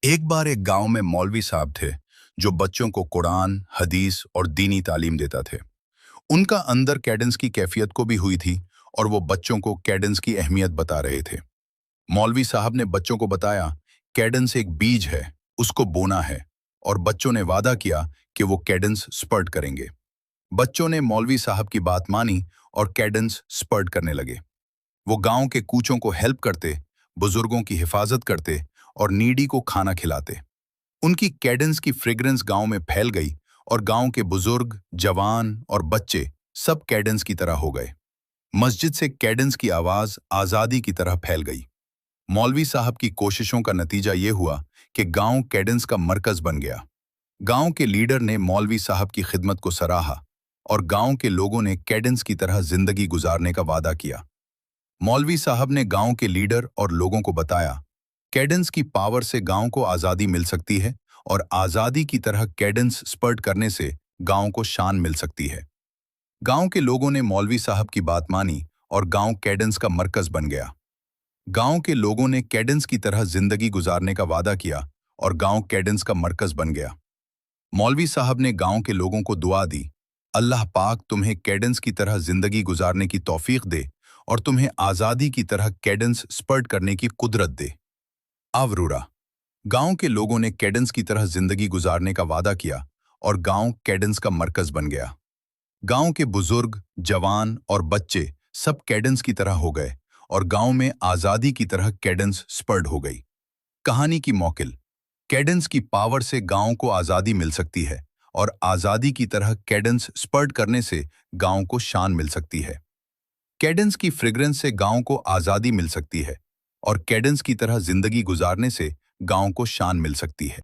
एक बार एक गांव में मौलवी साहब थे जो बच्चों को कुरान, हदीस और दीनी तालीम देता थे। उनका अंदर कैडेंस की कैफियत को भी हुई थी और वो बच्चों को कैडेंस की अहमियत बता रहे थे। मौलवी साहब ने बच्चों को बताया, कैडेंस एक बीज है, उसको बोना है। और बच्चों ने वादा किया कि वो कैडेंस स्पर्ट करेंगे। बच्चों ने मौलवी साहब की बात मानी और कैडेंस स्पर्ट करने लगे। वो गांव के कूचों को हेल्प करते, बुजुर्गों की हिफाजत करते और नीडी को खाना खिलाते। उनकी कैडेंस की फ्रेग्रेंस गांव में फैल गई और गांव के बुजुर्ग, जवान और बच्चे सब कैडेंस की तरह हो गए। मस्जिद से कैडेंस की आवाज आजादी की तरह फैल गई। मौलवी साहब की कोशिशों का नतीजा ये हुआ कि गांव कैडेंस का मरकज बन गया। गांव के लीडर ने मौलवी साहब की खिदमत को सराहा और गांव के लोगों ने कैडेंस की तरह जिंदगी गुजारने का वादा किया। मौलवी साहब ने गांव के लीडर और लोगों को बताया, कैडेंस की पावर से गांव को आज़ादी मिल सकती है और आज़ादी की तरह कैडेंस स्पर्ट करने से गांव को शान मिल सकती है। गांव के लोगों ने मौलवी साहब की बात मानी और गांव कैडेंस का मरकज बन गया। गांव के लोगों ने कैडेंस की तरह जिंदगी गुजारने का वादा किया और गांव कैडेंस का मरकज बन गया। मौलवी साहब ने गांव के लोगों को दुआ दी, अल्लाह पाक तुम्हें कैडेंस की तरह जिंदगी गुजारने की तौफीक दे और तुम्हें आज़ादी की तरह कैडेंस स्पर्ट करने की कुदरत दे। आवरूरा। गांव के लोगों ने कैडेंस की तरह जिंदगी गुजारने का वादा किया और गांव कैडेंस का मरकज बन गया। गांव के बुजुर्ग, जवान और बच्चे सब कैडेंस की तरह हो गए और गांव में आज़ादी की तरह कैडेंस स्पर्ट हो गई। कहानी की मौकिल, कैडेंस की पावर से गांव को आज़ादी मिल सकती है और आज़ादी की तरह कैडेंस स्पर्ट करने से गांव को शान मिल सकती है। कैडेंस की फ्रेग्रेंस से गांव को आज़ादी मिल सकती है और कैडेंस की तरह जिंदगी गुजारने से गांव को शान मिल सकती है।